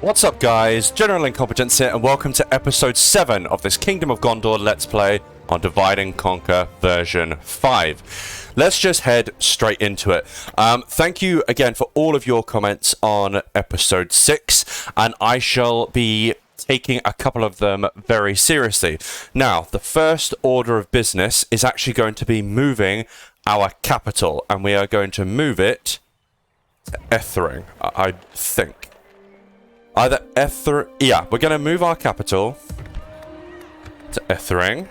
What's up guys, General Incompetence here and welcome to episode 7 of this Kingdom of Gondor Let's Play on Divide and Conquer version 5. Let's just head straight into it. Thank you again for all of your comments on episode 6 and I shall be taking a couple of them very seriously. Now, the first order of business is actually going to be moving our capital and we are going to move it to Ethering, I think. Either yeah, we're going to move our capital to Ethering,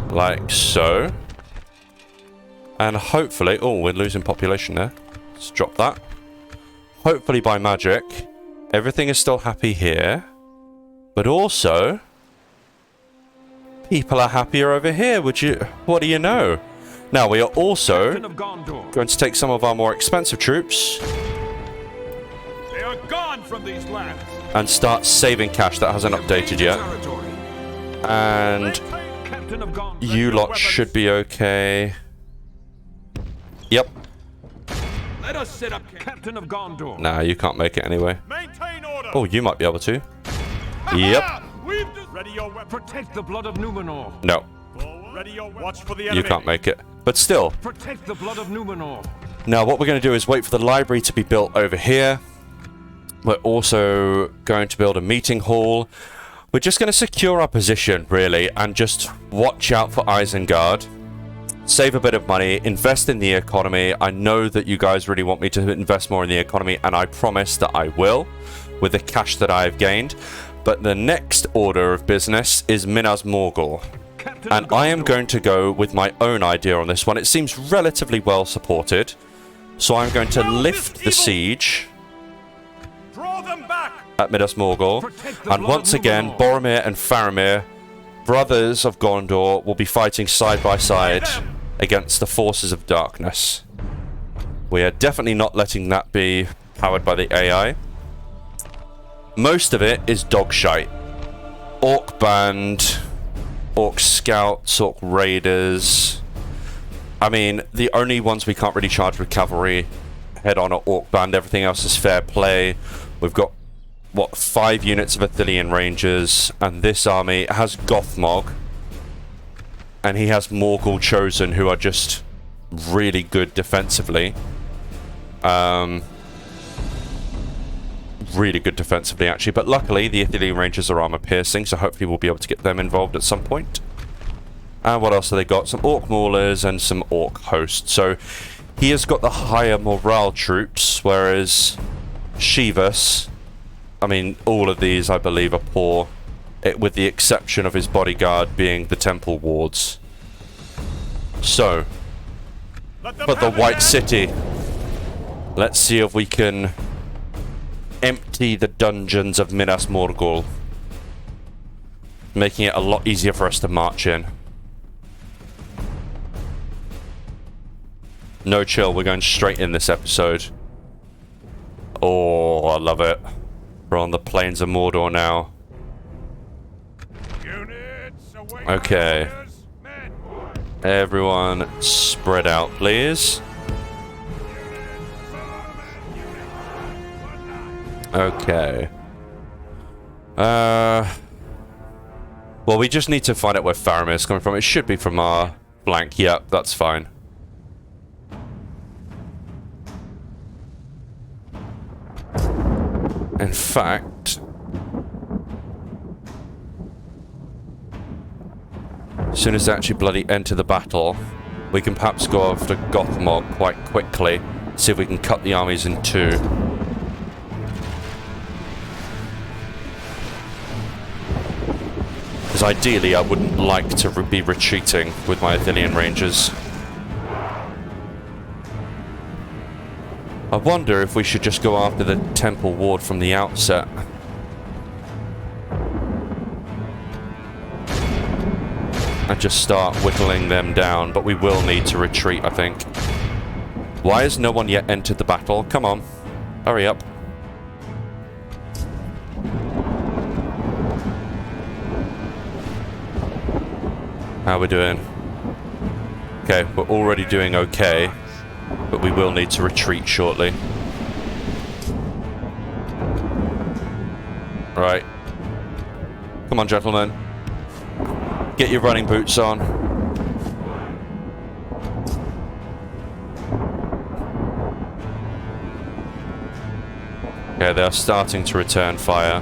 like so, and hopefully, oh, we're losing population there, let's drop that. Hopefully by magic, everything is still happy here, but also, people are happier over here, what do you know? Now, we are also going to take some of our more expensive troops, gone from these lands and start saving cash. That hasn't updated yet. And you lot should be okay. Yep. Let us set up Captain of Gondor. Nah, you can't make it anyway. Maintain order. Oh, you might be able to. Yep. Ready your weapon. Protect the blood of Numenor. No. Ready your watch for the enemy. You can't make it. But still. Protect the blood of Numenor. Now, what we're going to do is wait for the library to be built over here. We're also going to build a meeting hall. We're just going to secure our position, really, and just watch out for Isengard. Save a bit of money, invest in the economy. I know that you guys really want me to invest more in the economy, and I promise that I will, with the cash that I've gained. But the next order of business is Minas Morgul. And I am going to go with my own idea on this one. It seems relatively well supported. So I'm going to lift the siege at Minas Morgul, and once again Boromir and Faramir, brothers of Gondor, will be fighting side by side against the forces of darkness. We are definitely not letting that be powered by the AI. Most of it is dog shite. Orc band, orc scouts, orc raiders. I mean, the only ones we can't really charge with cavalry head on are orc band. Everything else is fair play. We've got, what, 5 units of Ithilian Rangers, and this army has Gothmog, and he has Morgul Chosen, who are just really good defensively. Really good defensively, actually, but luckily the Ithilian Rangers are armor piercing, so hopefully we'll be able to get them involved at some point. And what else have they got? Some Orc Maulers and some Orc Hosts. So he has got the higher morale troops, whereas Shivas, I mean, all of these, I believe, are poor, with the exception of his bodyguard being the temple wards. So, for the White City, let's see if we can empty the dungeons of Minas Morgul, making it a lot easier for us to march in. No chill, we're going straight in this episode. Oh, I love it. We're on the plains of Mordor now. Okay. Everyone spread out, please. Okay. Well, we just need to find out where Faramir is coming from. It should be from our flank. Yep, that's fine. In fact, as soon as they actually bloody enter the battle, we can perhaps go after Gothmog quite quickly, see if we can cut the armies in 2. Because ideally I wouldn't like to be retreating with my Ithilian Rangers. I wonder if we should just go after the temple ward from the outset. And just start whittling them down, but we will need to retreat, I think. Why has no one yet entered the battle? Come on, hurry up. How are we doing? Okay, we're already doing okay, but we will need to retreat shortly. Right. Come on, gentlemen. Get your running boots on. Okay, they're starting to return fire.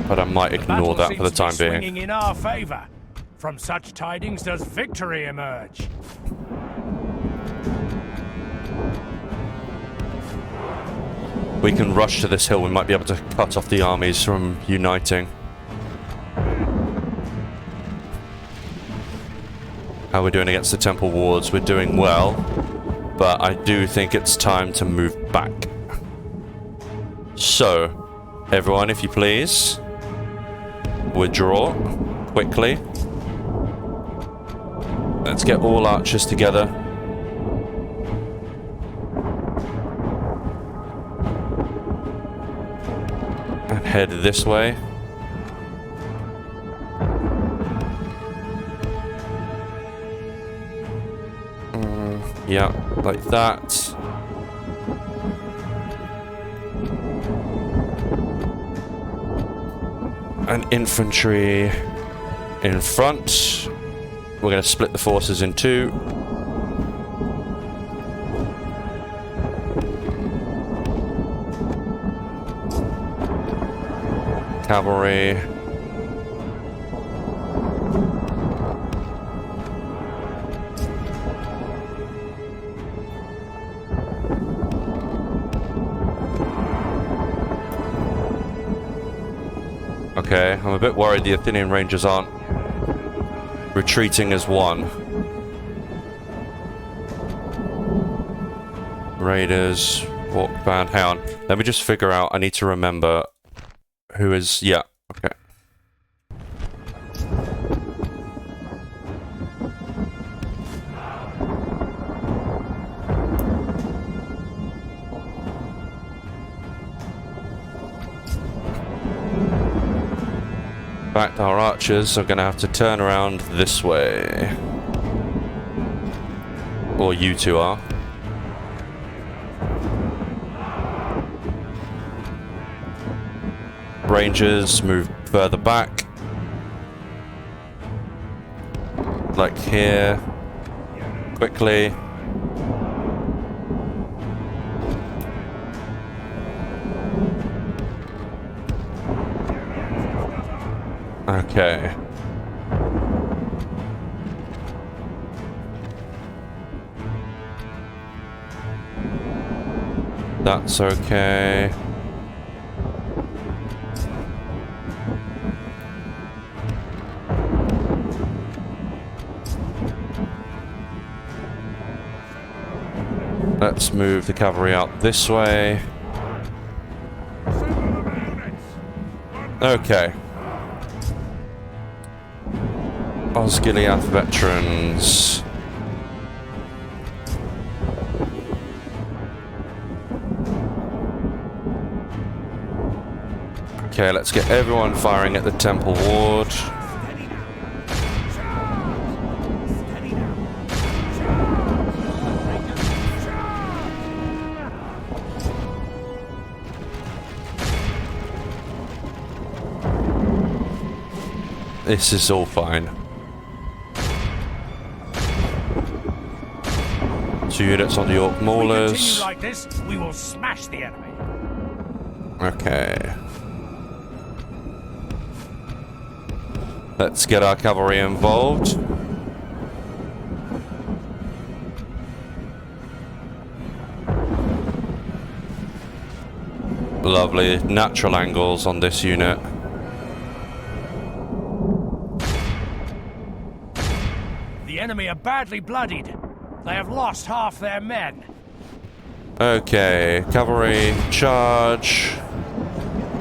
But I might ignore that for the time being. Swinging in our favor. From such tidings does victory emerge. We can rush to this hill. We might be able to cut off the armies from uniting. How are we doing against the temple wards? We're doing well, but I do think it's time to move back. So, everyone, if you please, withdraw quickly. Let's get all archers together. And head this way. Yeah, like that. And infantry in front. We're going to split the forces in two. Cavalry. Okay, I'm a bit worried the Athenian Rangers aren't retreating as one. Raiders, walk band. Hang on. Let me just figure out. I need to remember who is. Yeah, okay. In fact, our archers are going to have to turn around this way. Or you two are. Rangers move further back. Like here. Quickly. Okay. That's okay. Let's move the cavalry out this way. Okay. Osgiliath veterans. Okay, let's get everyone firing at the temple ward. This is all fine. 2 units on the York Maulers. If we continue like this, we will smash the enemy. Okay. Let's get our cavalry involved. Lovely natural angles on this unit. The enemy are badly bloodied. They have lost half their men. Okay, cavalry charge.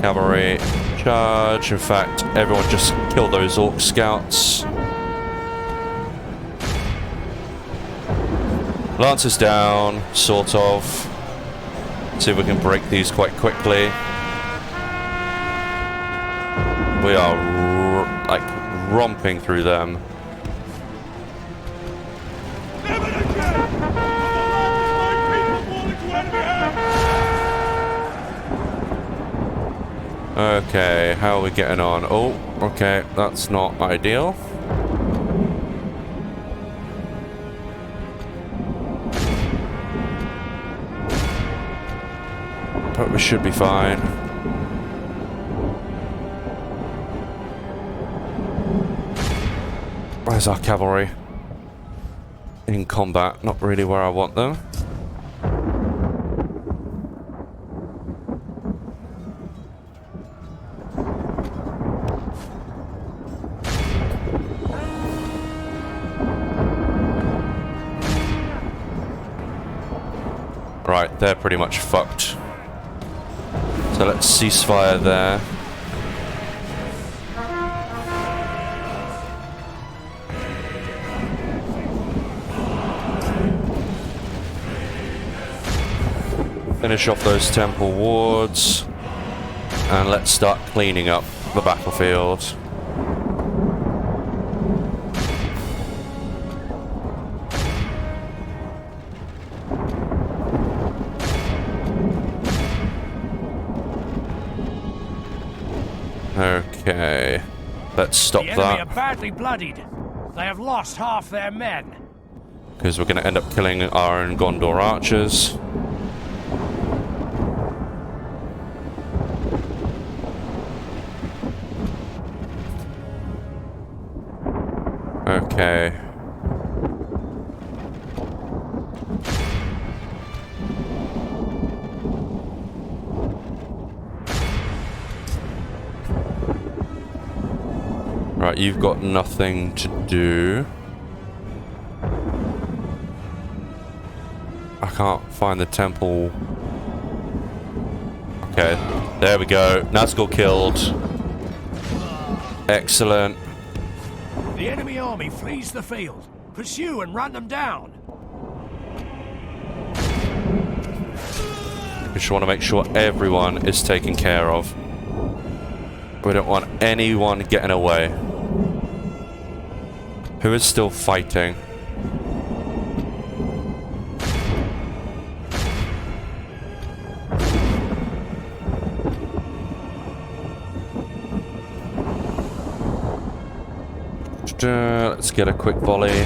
Cavalry charge. In fact, everyone just kill those orc scouts. Lancers down, sort of. See if we can break these quite quickly. We are like romping through them. Okay, how are we getting on? Oh, okay, that's not ideal. But we should be fine. Where's our cavalry? In combat, not really where I want them. Right, they're pretty much fucked. So let's ceasefire there. Finish off those temple wards. And let's start cleaning up the battlefield. Okay, let's stop the enemy that. are badly bloodied. They have lost half their men. Because we're going to end up killing our own Gondor archers. Okay. Right, you've got nothing to do. I can't find the temple. Okay, there we go. Nazgul killed. Excellent. The enemy army flees the field. Pursue and run them down. We just want to make sure everyone is taken care of. We don't want anyone getting away. Who is still fighting? Let's get a quick volley.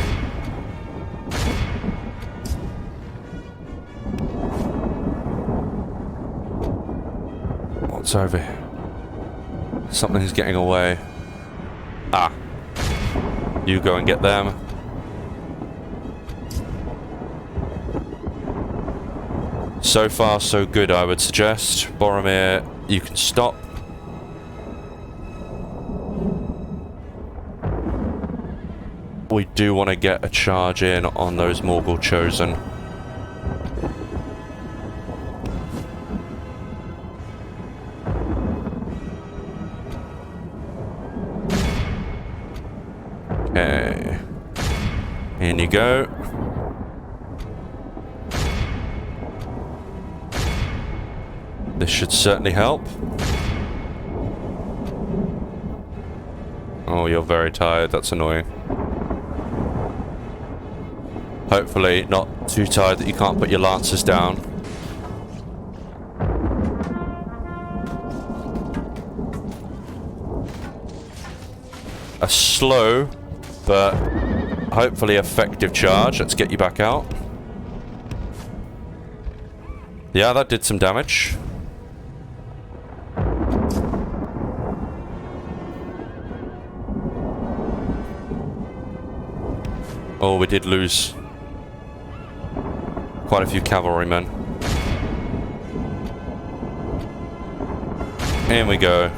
What's over here? Something's getting away. Ah. You go and get them. So far, so good, I would suggest. Boromir, you can stop. We do want to get a charge in on those Morgul Chosen. Okay. In you go. This should certainly help. Oh, you're very tired. That's annoying. Hopefully not too tired that you can't put your lancers down. A slow, but hopefully effective charge. Let's get you back out. Yeah, that did some damage. Oh, we did lose quite a few cavalrymen. In we go.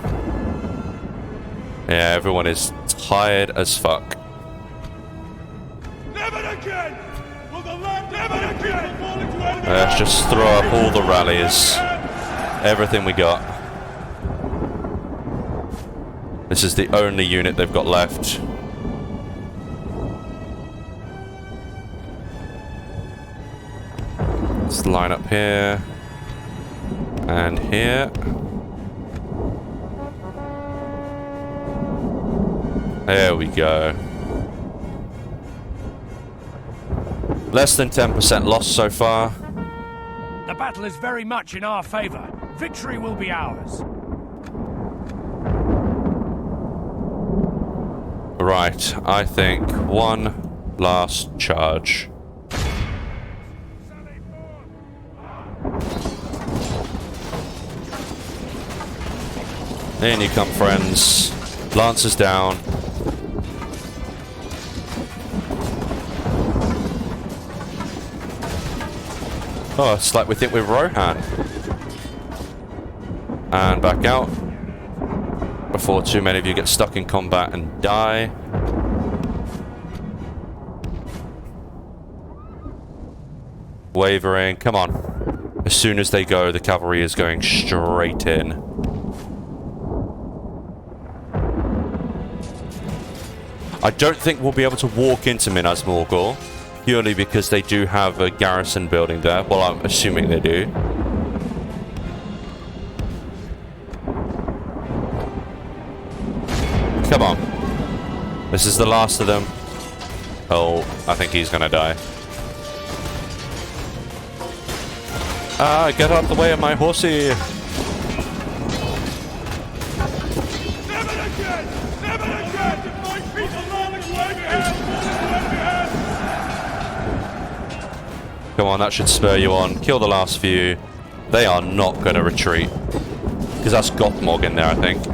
Yeah, everyone is tired as fuck. Never again! Will the land never again fall into enemy? Let's just throw up all the rallies. Everything we got. This is the only unit they've got left. Let's line up here. And here. There we go. Less than 10% loss so far. The battle is very much in our favor. Victory will be ours. Right, I think one last charge. In you come, friends. Lancers down. Oh, it's like we think we're Rohan. And back out. Before too many of you get stuck in combat and die. Wavering, come on. As soon as they go, the cavalry is going straight in. I don't think we'll be able to walk into Minas Morgul, purely because they do have a garrison building there. Well, I'm assuming they do. Come on. This is the last of them. Oh, I think he's gonna die. Ah, get out the way of my horsey! Never again! Never again! If my people learn the way behind! Come on, that should spur you on. Kill the last few. They are not gonna retreat. Because that's Gothmog in there, I think.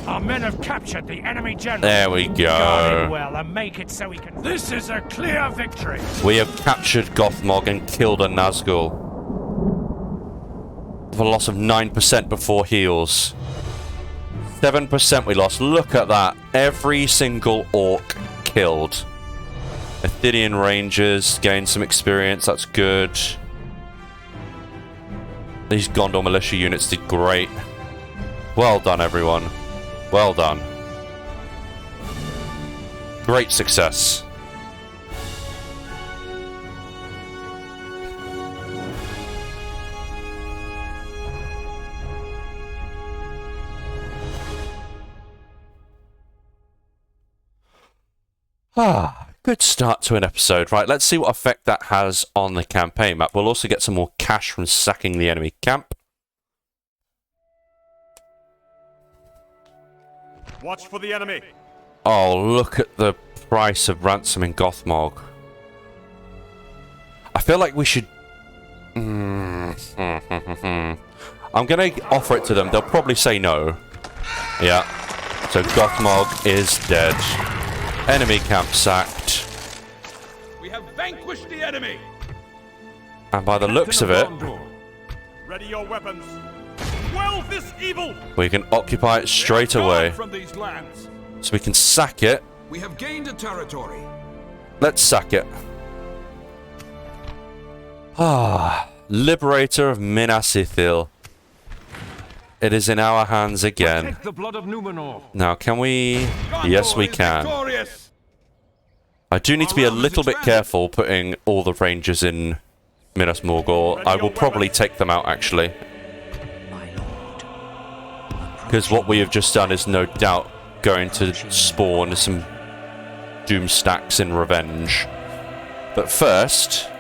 Our men have captured the enemy general. There we Guard it go. well and make it so we can. This is a clear victory. We have captured Gothmog and killed a Nazgul. For a loss of 9% before heals. 7% we lost. Look at that. Every single orc killed. Ithilian Rangers gained some experience. That's good. These Gondor militia units did great. Well done, everyone. Well done. Great success. Good start to an episode. Right, let's see what effect that has on the campaign map. We'll also get some more cash from sacking the enemy camp. Watch for the enemy. Oh, look at the price of ransom in Gothmog. I feel like we should... I'm going to offer it to them. They'll probably say no. Yeah. So Gothmog is dead. Enemy camp sacked. We have vanquished the enemy. And by the looks of it, Ready your weapons. Quell this evil. we can occupy it straight away. From these lands. So we can sack it. We have gained a territory. Let's sack it. Liberator of Minas Ithil. It is in our hands again. Take the blood of Numenor. Now, can we... Gondor Yes, we is can. victorious. I do need to be a little bit careful putting all the rangers in Minas Morgul. I will probably take them out, actually. Because what we have just done is no doubt going to spawn some doom stacks in revenge. But first...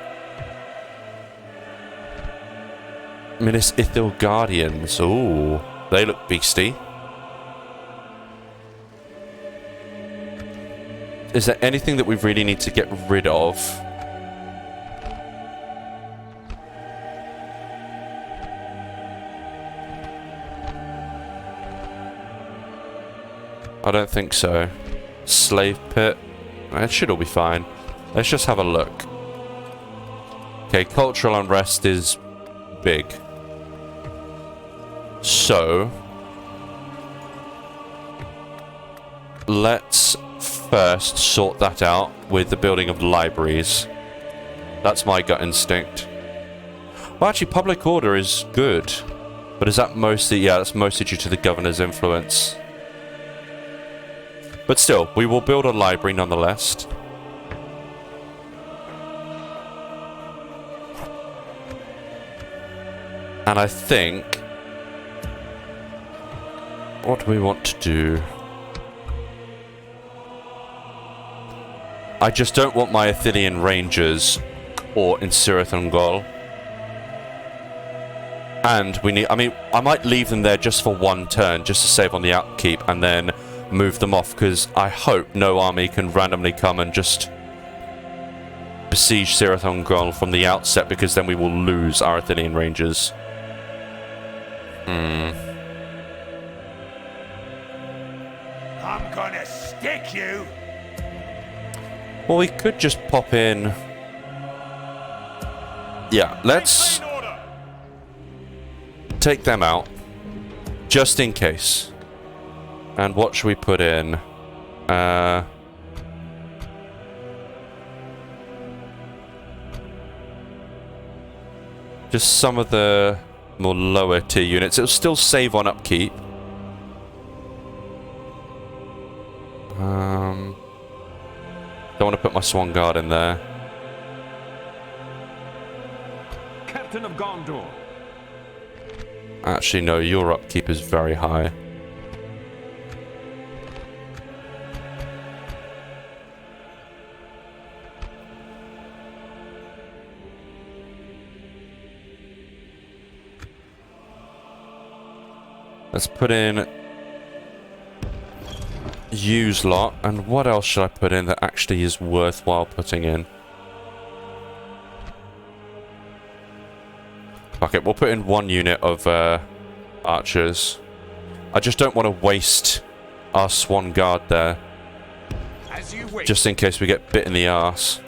Minas Ithil Guardians. Ooh, they look beasty. Is there anything that we really need to get rid of? I don't think so. Slave pit. It should all be fine. Let's just have a look. Okay, cultural unrest is big. So, let's first sort that out with the building of libraries. That's my gut instinct. Well, actually, public order is good. But is that mostly... Yeah, that's mostly due to the governor's influence. But still, we will build a library nonetheless. And I think... What do we want to do? I just don't want my Ithilian Rangers or in Cirith Ungol. And we need... I mean, I might leave them there just for one turn, just to save on the upkeep, and then move them off, because I hope no army can randomly come and just besiege Sirathon from the outset, because then we will lose our Athenian Rangers. I'm gonna stick you! Well, we could just pop in... Yeah, let's take them out, just in case. And what should we put in? Just some of the more lower tier units. It'll still save on upkeep. Don't want to put my Swan Guard in there. Captain of Gondor. Actually, no, your upkeep is very high. Let's put in use lot, and what else should I put in that actually is worthwhile putting in? Okay, we'll put in one unit of archers. I just don't want to waste our Swan Guard there, just in case we get bit in the arse.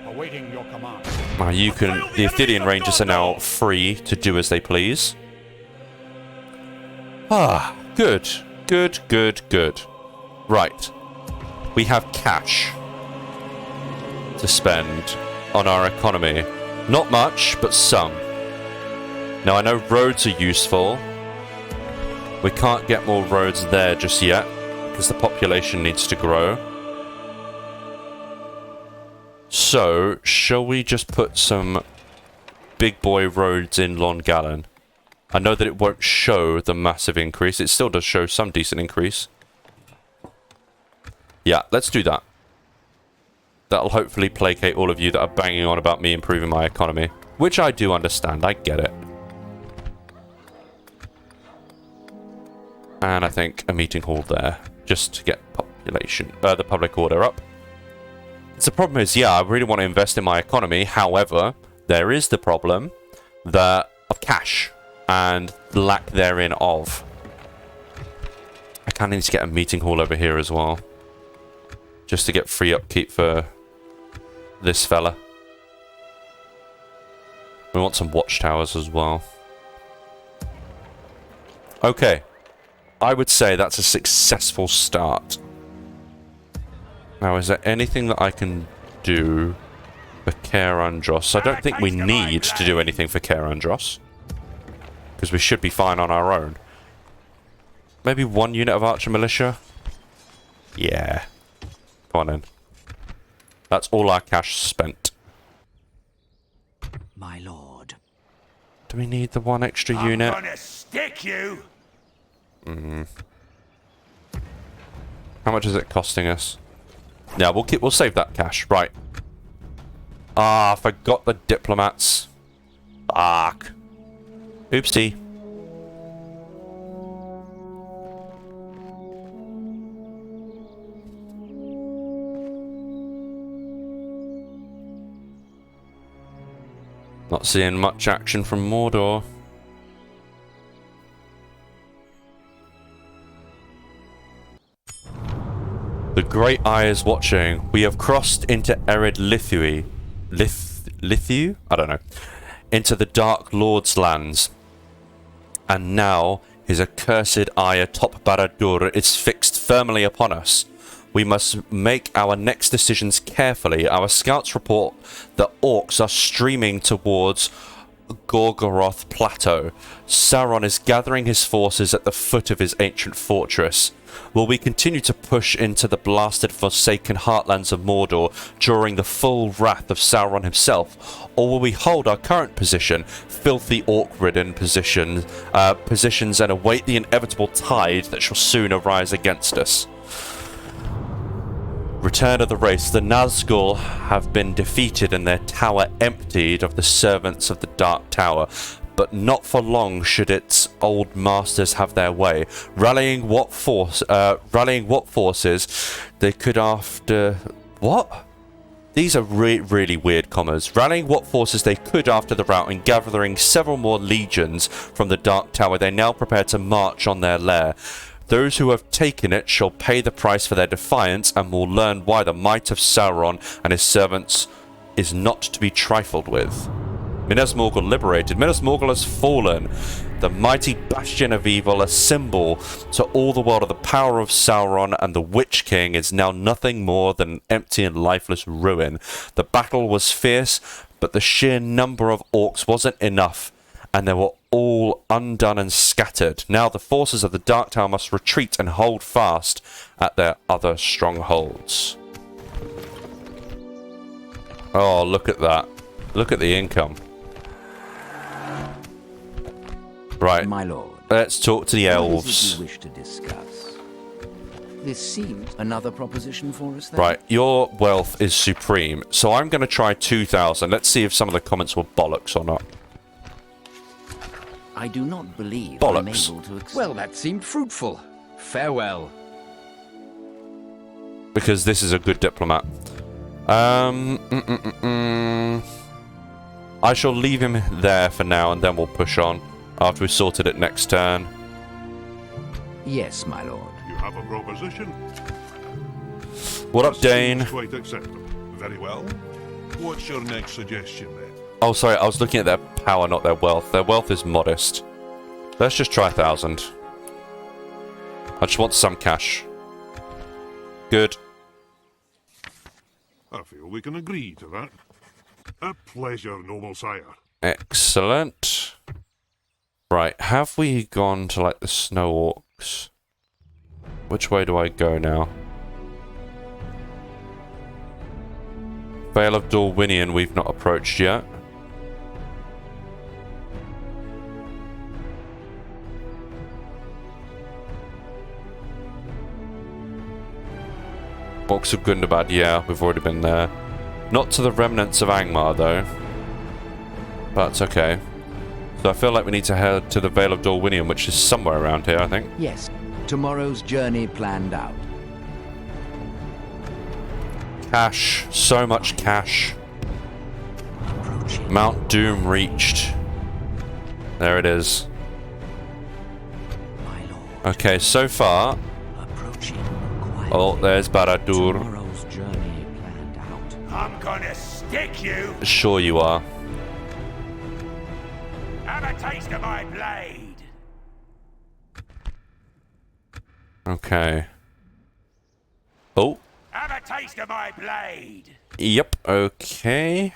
Awaiting your command. Now you can... The Athenian Rangers are now free to do as they please. Ah, good. Good, good, good. Right. We have cash to spend on our economy. Not much, but some. Now, I know roads are useful. We can't get more roads there just yet, because the population needs to grow. So, shall we just put some big boy roads in Longallon? I know that it won't show the massive increase. It still does show some decent increase. Yeah, let's do that. That'll hopefully placate all of you that are banging on about me improving my economy. Which I do understand. I get it. And I think a meeting hall there. Just to get population... the public order up. So the problem is, yeah, I really want to invest in my economy. However, there is the problem of cash. And lack therein of. I kind of need to get a meeting hall over here as well. Just to get free upkeep for this fella. We want some watchtowers as well. Okay. I would say that's a successful start. Now, is there anything that I can do for Caer Andros? I don't think we need to do anything for Caer Andros, because we should be fine on our own. Maybe one unit of archer militia? Yeah. Come on in. That's all our cash spent. My lord. Do we need the one extra unit? I'm gonna stick you! How much is it costing us? Yeah, we'll save that cash. Right. Ah, I forgot the diplomats. Fuck. Oopsie. Not seeing much action from Mordor. The Great Eye is watching. We have crossed into Ered Lithui. Lithu? I don't know. Into the Dark Lord's lands. And now his accursed eye atop Barad-dûr is fixed firmly upon us. We must make our next decisions carefully. Our scouts report that orcs are streaming towards Gorgoroth Plateau. Sauron is gathering his forces at the foot of his ancient fortress. Will we continue to push into the blasted, forsaken heartlands of Mordor during the full wrath of Sauron himself, or will we hold our current position, filthy orc-ridden positions, and await the inevitable tide that shall soon arise against us? Return of the race. The Nazgul have been defeated and their tower emptied of the servants of the Dark Tower. but not for long should its old masters have their way. Rallying what forces they could after... What? These are really weird commas. Rallying what forces they could after the rout and gathering several more legions from the Dark Tower, they now prepare to march on their lair. Those who have taken it shall pay the price for their defiance and will learn why the might of Sauron and his servants is not to be trifled with. Minas Morgul liberated. Minas Morgul has fallen. The mighty bastion of evil, a symbol to all the world of the power of Sauron and the Witch King, is now nothing more than an empty and lifeless ruin. The battle was fierce, but the sheer number of orcs wasn't enough, and they were all undone and scattered. Now the forces of the Dark Tower must retreat and hold fast at their other strongholds. Oh, look at that. Look at the income. Right. My lord. Let's talk to the elves. What is it you wish to discuss? This seems another proposition for us then. Right, your wealth is supreme, so I'm going to try 2,000. Let's see if some of the comments were bollocks or not. I do not believe Bollocks. I'm able to accept. Well, that seemed fruitful. Farewell. Because this is a good diplomat. I shall leave him there for now, and then we'll push on after we've sorted it next turn. Yes, my lord. You have a proposition? What up, Dane? Seems quite acceptable. Very well. What's your next suggestion then? Oh, sorry, I was looking at their power, not their wealth. Their wealth is modest. Let's just try 1,000. I just want some cash. Good. I feel we can agree to that. A pleasure, noble sire. Excellent. Right, have we gone to, like, the Snow Orcs? Which way do I go now? Vale of Dorwinion we've not approached yet. Box of Gundabad, yeah, we've already been there. Not to the remnants of Angmar, though. But it's okay. So I feel like we need to head to the Vale of Dorwinion, which is somewhere around here, I think. Yes. Tomorrow's journey planned out. Cash. So much cash. Approaching. Mount Doom reached. There it is. My lord. Okay, so far... Approaching. Quietly. Oh, there's Barad-dûr. Tomorrow's journey planned out. I'm gonna stick you! Sure you are. Have a taste of my blade! Okay. Oh. Have a taste of my blade! Yep, okay.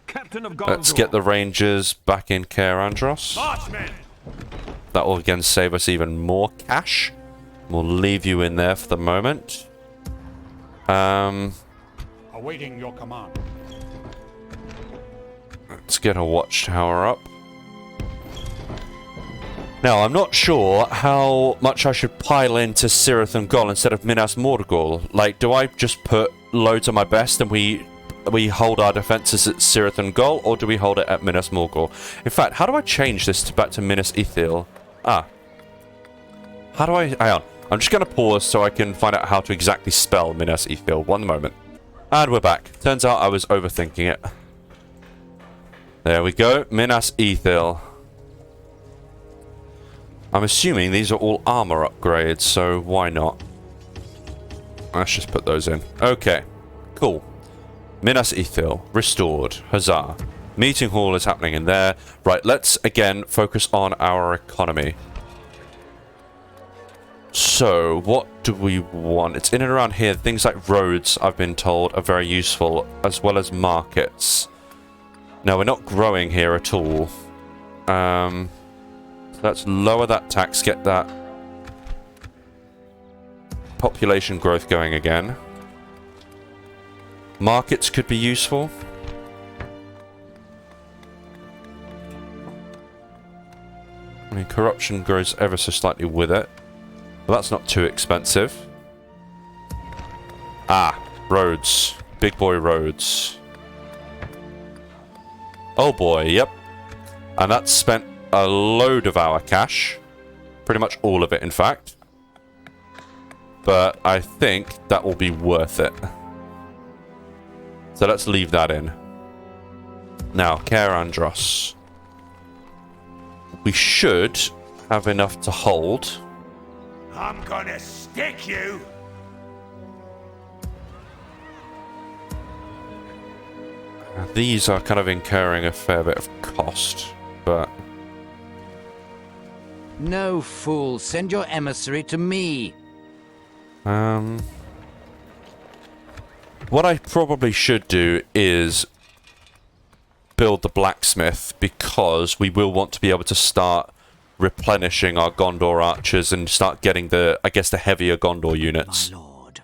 Captain of Gondor. Let's get the Rangers back in Caer Andros. Marchmen! That will again save us even more cash. We'll leave you in there for the moment. Awaiting your command. Let's get a watchtower up. Now, I'm not sure how much I should pile into Cirith Ungol instead of Minas Morgul. Like, do I just put loads of my best and we hold our defenses at Cirith Ungol, or do we hold it at Minas Morgul? In fact, how do I change this back to Minas Ithil? Ah. How do I... Hang on. I'm just going to pause so I can find out how to exactly spell Minas Ithil. One moment. And we're back. Turns out I was overthinking it. There we go. Minas Ithil. I'm assuming these are all armor upgrades, so why not? Let's just put those in. Okay. Cool. Minas Ithil. Restored. Huzzah. Meeting hall is happening in there. Right, let's again focus on our economy. So, what do we want? It's in and around here. Things like roads, I've been told, are very useful, as well as markets. Now, we're not growing here at all. So let's lower that tax, get that population growth going again. Markets could be useful. I mean, corruption grows ever so slightly with it. But that's not too expensive. Ah, roads. Big boy roads. Oh boy, yep. And that's spent a load of our cash. Pretty much all of it, in fact. But I think that will be worth it. So let's leave that in. Now, Caer Andros. We should have enough to hold. I'm gonna stick you! These are kind of incurring a fair bit of cost, but... No, fool. Send your emissary to me. What I probably should do is build the blacksmith, because we will want to be able to start replenishing our Gondor archers and start getting the, I guess, the heavier Gondor units. My lord.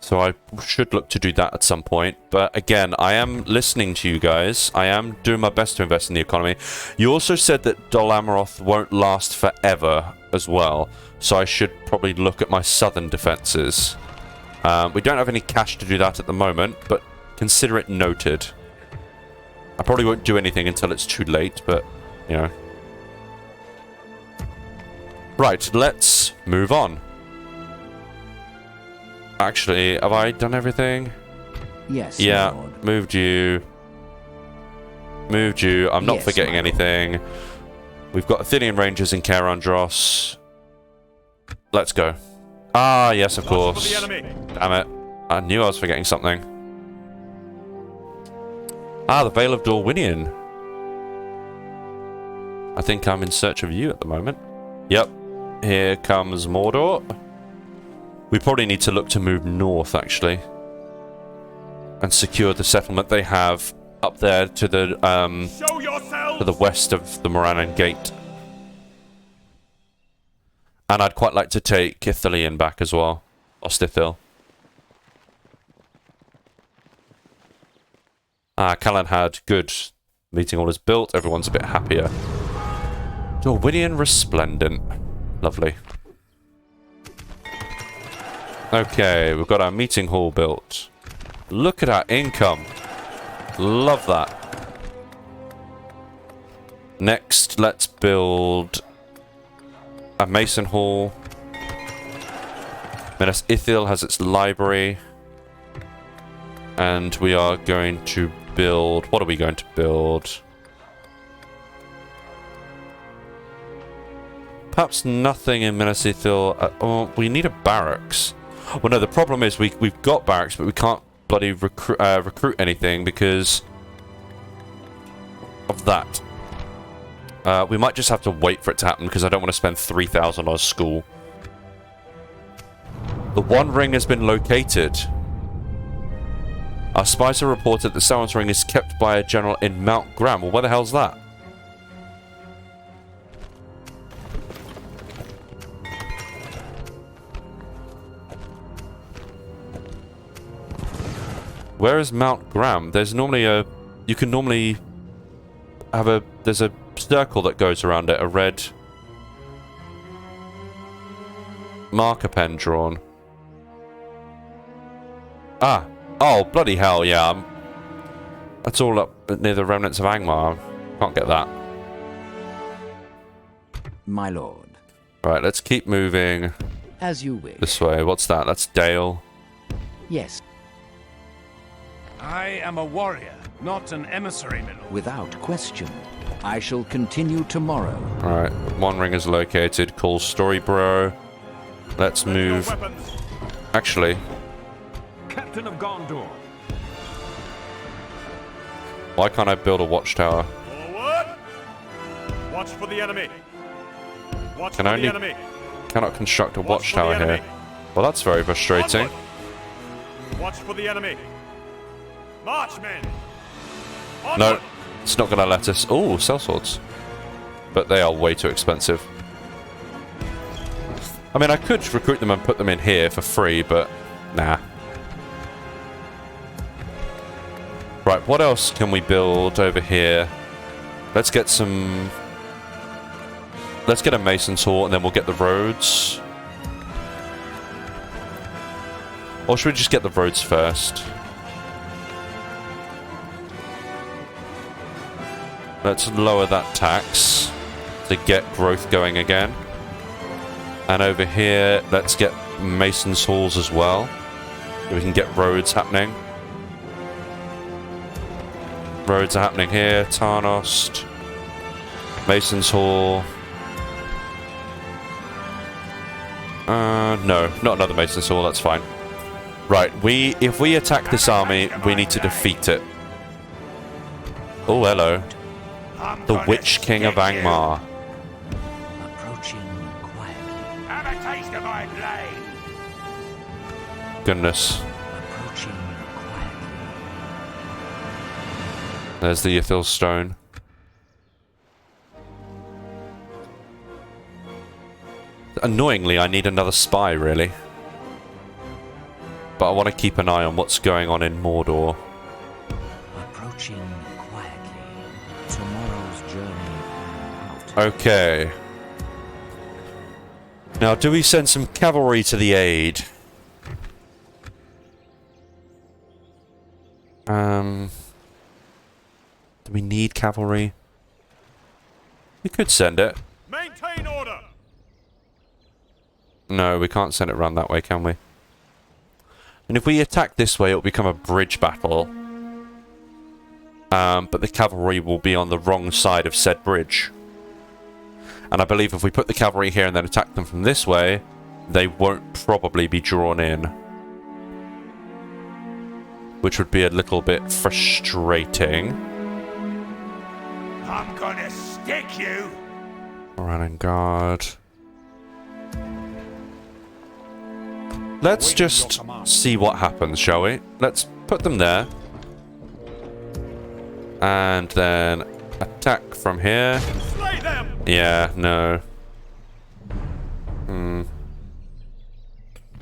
So I should look to do that at some point. But again, I am listening to you guys. I am doing my best to invest in the economy. You also said that Dol Amroth won't last forever as well. So I should probably look at my southern defenses. We don't have any cash to do that at the moment, but consider it noted. I probably won't do anything until it's too late, but, you know. Right, let's move on. Actually, have I done everything? Yes, Yeah, Lord. moved you. Moved you. I'm not Yes, forgetting my lord. anything. We've got Athenian Rangers in Caer Andros. Let's go. Ah, yes, of Watch for course. the enemy! Damn it. I knew I was forgetting something. Ah, the Vale of Dorwinion. I think I'm in search of you at the moment. Yep. Here comes Mordor. We probably need to look to move north, actually. And secure the settlement they have up there to the, Show yourself! to the west of the Morannon Gate. And I'd quite like to take Ithilien back as well. Ithil. Ah, Callan had good. Meeting all is built. Everyone's a bit happier. Dorwinion Resplendent. Lovely. Okay, we've got our meeting hall built. Look at our income. Love that. Next, let's build a mason hall. Minas Ithil has its library. And we are going to build... What are we going to build? Perhaps nothing in Minas Ithil. Oh, we need a barracks. Well, no, the problem is we've got barracks, but we can't bloody recruit anything because of that. We might just have to wait for it to happen because I don't want to spend 3,000 on a school. The One Ring has been located. Our spies have reported that Sauron's Ring is kept by a general in Mount Graham. Well, where the hell's that? Where is Mount Graham? There's normally a... You can normally have a... There's a circle that goes around it. A red marker pen drawn. Ah. Oh, bloody hell, yeah. That's all up near the remnants of Angmar. Can't get that. My lord. Right, let's keep moving As you wish. this way. What's that? That's Dale. Yes, I am a warrior, not an emissary, my lord. without question. I shall continue tomorrow. Alright, One Ring is located. Cool story, bro. Let's Ready your move. weapons! Actually, Captain of Gondor. why can't I build a watchtower? Forward! Watch for the enemy! Watch Can for I the only- enemy! Cannot construct a Watch for the watchtower here. enemy. Well, that's very frustrating. Onward. Watch for the enemy! March, men! No, Onward. it's not going to let us... Oh, sellswords. But they are way too expensive. I mean, I could recruit them and put them in here for free, but nah. Right, what else can we build over here? Let's get some... Let's get a mason's hall and then we'll get the roads. Or should we just get the roads first? Let's lower that tax to get growth going again. And over here, let's get Mason's Halls as well. So we can get roads happening. Roads are happening here. Tarnost. Mason's Hall. No, not another Mason's Hall, that's fine. Right, if we attack this army, we need to defeat it. Oh, hello. The Witch King of Angmar. Approaching quietly. Have a taste of my blade. Goodness. Approaching quietly. There's the Ithil stone. Annoyingly, I need another spy, really. But I want to keep an eye on what's going on in Mordor. Approaching quietly. Tomorrow's journey out. Okay. Now, do we send some cavalry to the aid? Do we need cavalry? We could send it. Maintain order. No, we can't send it around that way, can we? And if we attack this way, it'll become a bridge battle. But the cavalry will be on the wrong side of said bridge. And I believe if we put the cavalry here and then attack them from this way, they won't probably be drawn in. Which would be a little bit frustrating. I'm gonna stick you. Running guard. Let's just see what happens, shall we? Let's put them there. And then attack from here. Slay them. Yeah, no.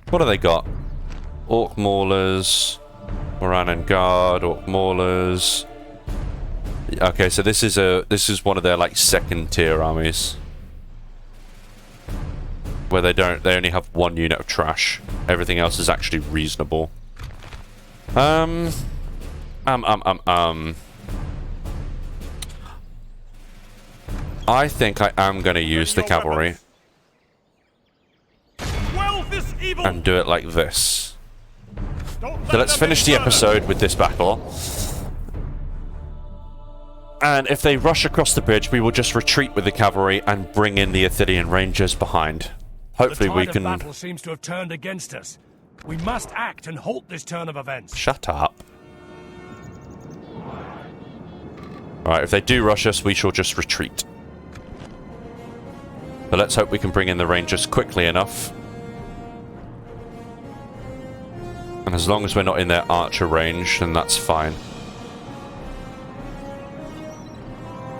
What do they got? Orc Maulers. Moran and Guard, Orc Maulers. Okay, so this is one of their like second tier armies. Where they only have one unit of trash. Everything else is actually reasonable. I think I am going to use the cavalry Quell this evil. and do it like this. Don't So let let's them finish the further. episode with this battle. And if they rush across the bridge, we will just retreat with the cavalry and bring in the Ithilian Rangers behind. Hopefully we The tide can... of battle seems to have turned against us. We must act and halt this turn of events. Shut up. Alright, if they do rush us, we shall just retreat. But let's hope we can bring in the Rangers quickly enough. And as long as we're not in their archer range, then that's fine.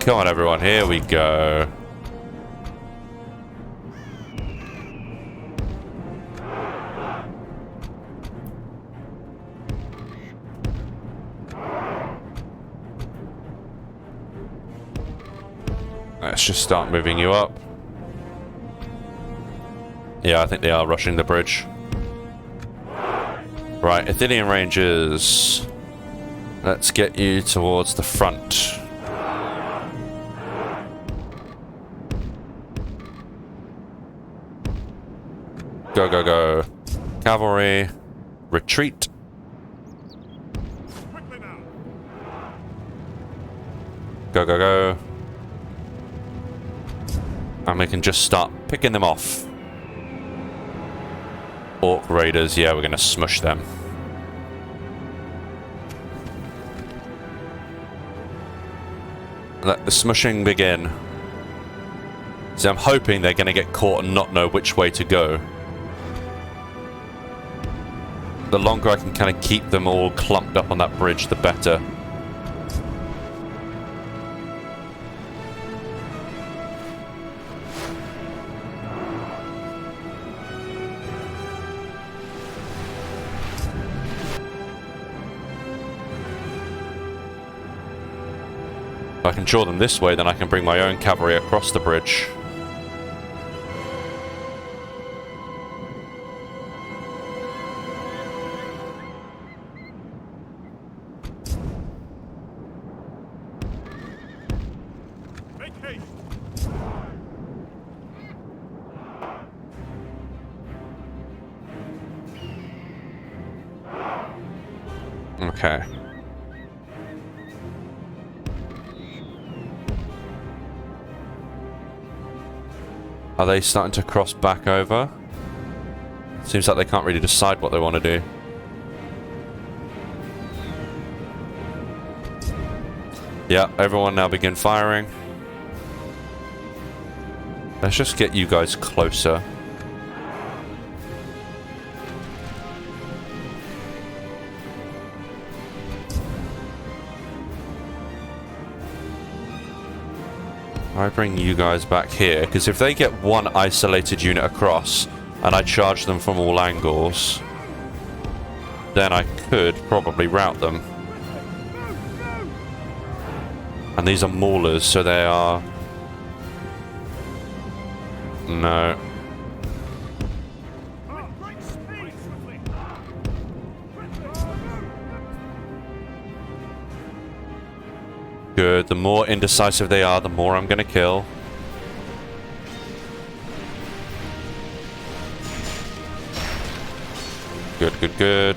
Come on, everyone, here we go. Let's just start moving you up. Yeah, I think they are rushing the bridge. Right, Ithilian Rangers. Let's get you towards the front. Go, go, go. Cavalry. Retreat. Quickly now. Go, go, go. And we can just start picking them off. Orc Raiders, yeah, we're going to smush them. Let the smushing begin. So I'm hoping they're going to get caught and not know which way to go. The longer I can kind of keep them all clumped up on that bridge, the better. If I can draw them this way, then I can bring my own cavalry across the bridge. Okay. Are they starting to cross back over? Seems like they can't really decide what they want to do. Yeah, everyone now begin firing. Let's just get you guys closer. I bring you guys back here, because if they get one isolated unit across, and I charge them from all angles, then I could probably rout them. And these are maulers, so they are... No. Good. The more indecisive they are, the more I'm going to kill. Good, good, good.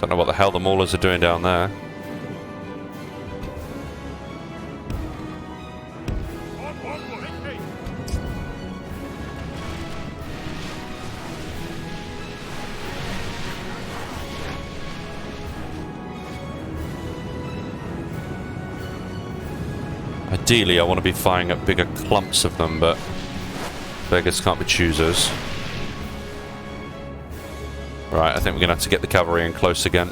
Don't know what the hell the maulers are doing down there. Ideally, I want to be firing at bigger clumps of them, but beggars can't be choosers. Right, I think we're going to have to get the cavalry in close again.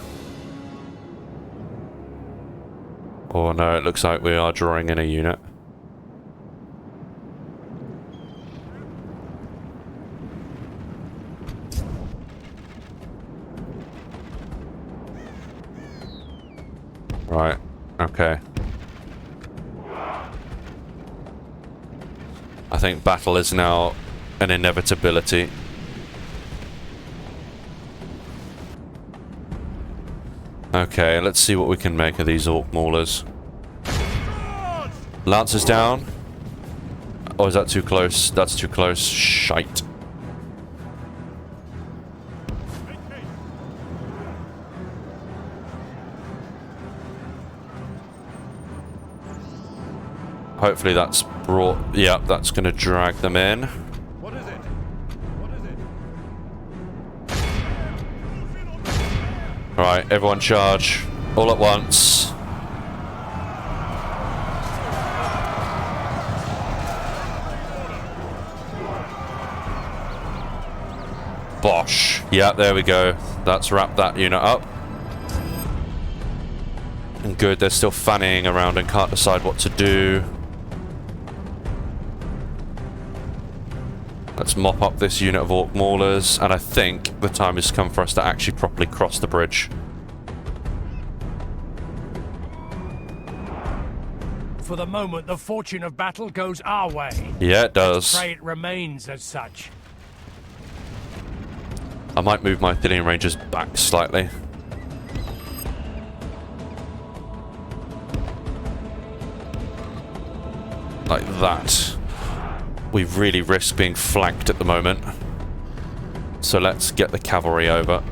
Oh no, it looks like we are drawing in a unit. Right, okay. I think battle is now an inevitability. Okay, let's see what we can make of these orc maulers. Lancers down. Oh, is that too close? That's too close. Shite. Hopefully that's brought... Yeah, that's going to drag them in. What is it? What is it? Right, everyone charge. All at once. Bosh. Yeah, there we go. That's wrapped that unit up. And good, they're still fannying around and can't decide what to do. Let's mop up this unit of orc maulers, and I think the time has come for us to actually properly cross the bridge. For the moment, the fortune of battle goes our way. Yeah, it does. Pray it remains as such. I might move my Ithilian Rangers back slightly. Like that. We really risk being flanked at the moment. So let's get the cavalry over.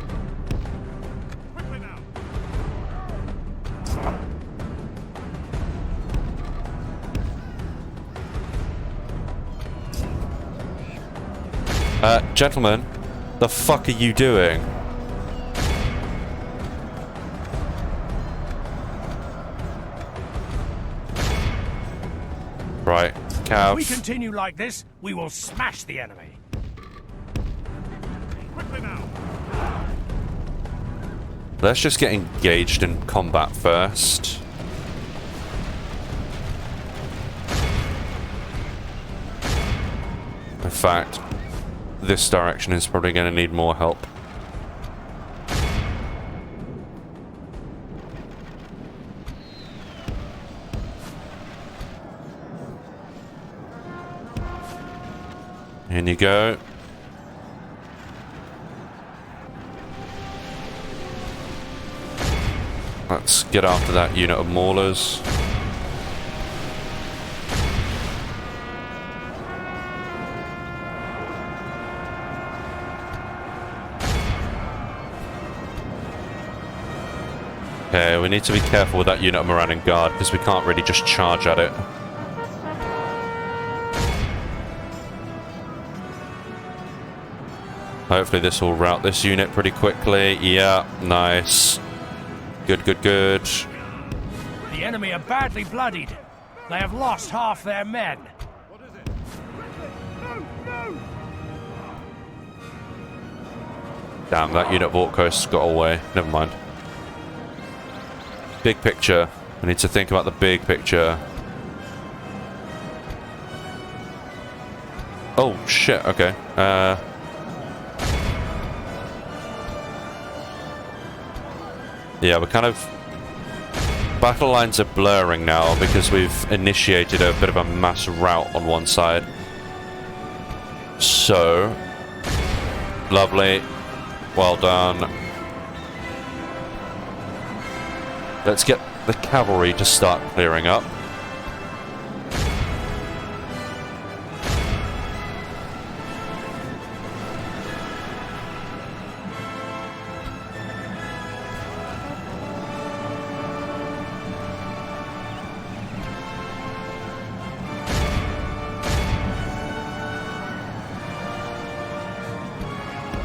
Gentlemen, the fuck are you doing? Right, Cav. If we continue like this, we will smash the enemy. Quickly now. Let's just get engaged in combat first. In fact, this direction is probably going to need more help. In you go. Let's get after that unit of maulers. Okay, we need to be careful with that unit of Moran and Guard, because we can't really just charge at it. Hopefully this will rout this unit pretty quickly. Yeah, nice. Good, good, good. The enemy are badly bloodied. They have lost half their men. Damn, that unit of Orc Coast got away. Never mind. Big picture. We need to think about the big picture. Oh, shit, okay. Yeah, we're kind of... Battle lines are blurring now because we've initiated a bit of a mass rout on one side. So... Lovely. Well done. Let's get the cavalry to start clearing up.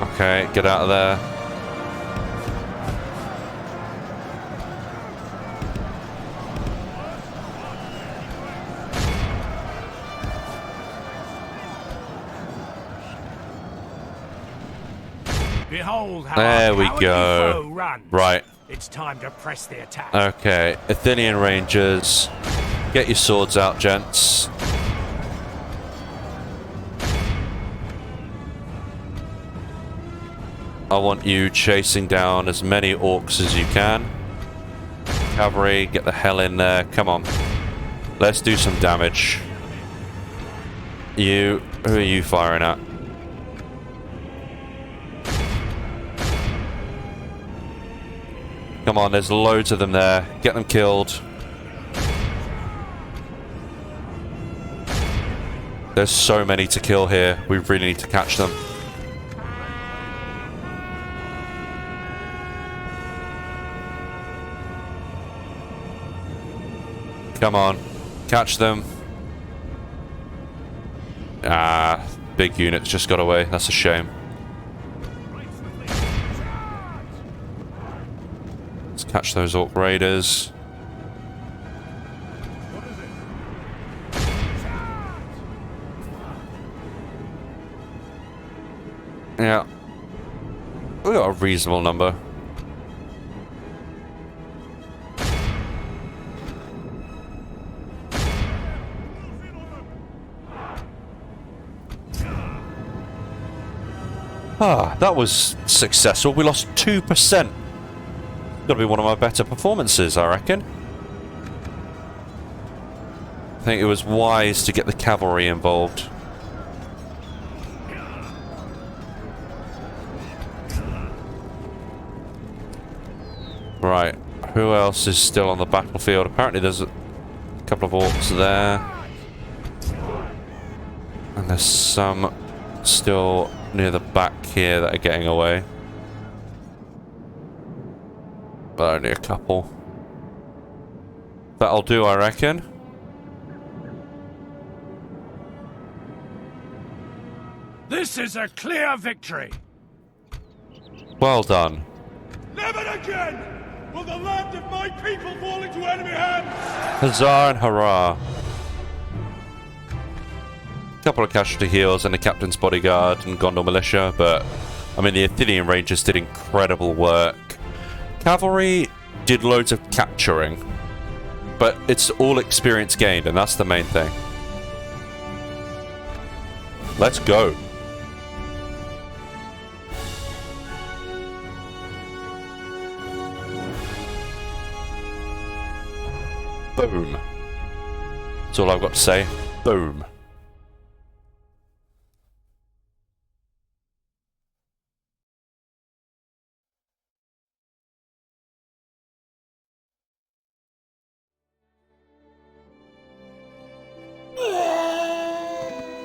Okay, get out of there. Behold how There our we cowardly go. foe runs. Right. It's time to press the attack. Okay, Athenian Rangers. Get your swords out, gents. I want you chasing down as many orcs as you can. Cavalry, get the hell in there. Come on. Let's do some damage. You... Who are you firing at? Come on, there's loads of them there. Get them killed. There's so many to kill here. We really need to catch them. Come on. Catch them. Ah, big units just got away. That's a shame. Let's catch those Orc Raiders. Yeah. We got a reasonable number. Ah, that was successful. We lost 2%. Gotta be one of my better performances, I reckon. I think it was wise to get the cavalry involved. Right, who else is still on the battlefield? Apparently there's a couple of orcs there. And there's some still near the back here that are getting away. But only a couple. That'll do, I reckon. This is a clear victory. Well done. Never again will the land of my people fall into enemy hands! Huzzah and hurrah. Couple of casualty heals and a captain's bodyguard and Gondor militia, but I mean the Athenian Rangers did incredible work. Cavalry did loads of capturing, but it's all experience gained, and that's the main thing. Let's go. Boom. That's all I've got to say. Boom.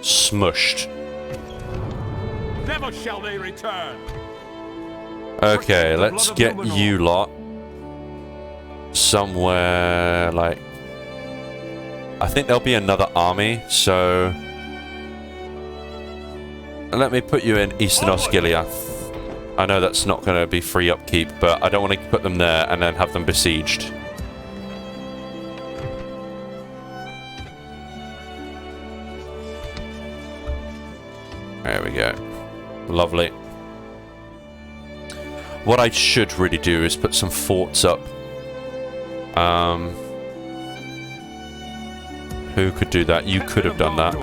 Smushed. Never shall they return. Okay, let's get you lot somewhere like... I think there'll be another army, so... Let me put you in Eastern Osgiliath. I know that's not going to be free upkeep, but I don't want to put them there and then have them besieged. There we go. Lovely. What I should really do is put some forts up. Who could do that? You could have done that.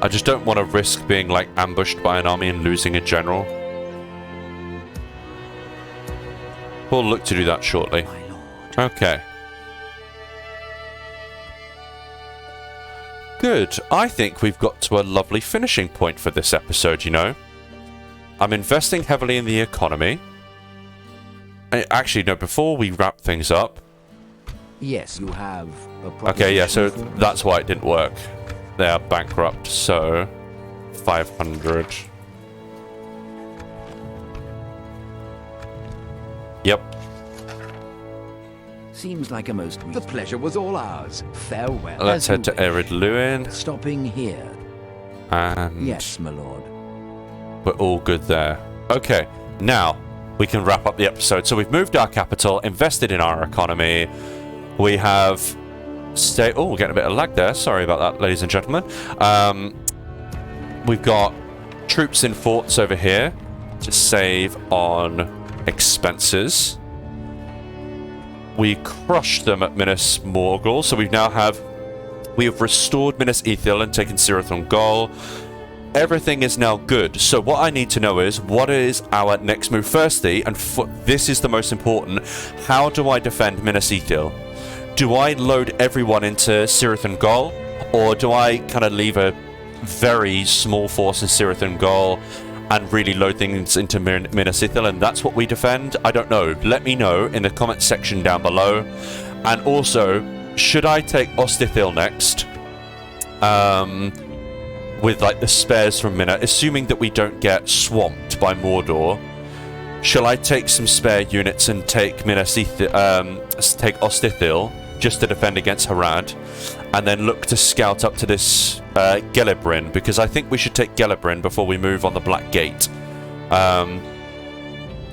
I just don't want to risk being like ambushed by an army and losing a general. We'll look to do that shortly. Okay. Good. I think we've got to a lovely finishing point for this episode, you know. I'm investing heavily in the economy. Actually, no, before we wrap things up... Yes, you have a Okay, yeah, so that's why it didn't work. They are bankrupt, so... 500. Yep. Seems like a most... The pleasure was all ours. Farewell. Let's head to Ered Luin. Stopping here. And... Yes, my lord. We're all good there. Okay, now we can wrap up the episode. So we've moved our capital, invested in our economy. We have... Oh, we're getting a bit of lag there. Sorry about that, ladies and gentlemen. We've got troops in forts over here to save on expenses. We crushed them at Minas Morgul, so we have restored Minas Ithil and taken Sirathon Gol. Everything is now good. So what I need to know is, what is our next move? Firstly, and this is the most important, how do I defend Minas Ithil? Do I load everyone into Sirathon Gol, or do I kind of leave a very small force in Sirathon Gol and really load things into Minas Ithil, and that's what we defend? I don't know. Let me know in the comment section down below. And also, should I take Ostithil next? With like the spares from Minas, assuming that we don't get swamped by Mordor. Shall I take some spare units and take take Ostithil just to defend against Harad, and then look to scout up to this Gelebrin, because I think we should take Gelebrin before we move on the Black Gate,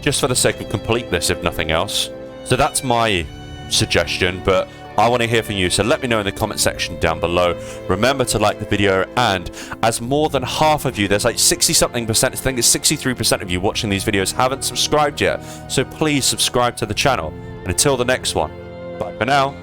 just for the sake of completeness, if nothing else. So that's my suggestion, but I want to hear from you, so let me know in the comment section down below. Remember to like the video, and as more than half of you, there's like 60-something%, I think it's 63% of you watching these videos haven't subscribed yet, so please subscribe to the channel. And until the next one, bye for now.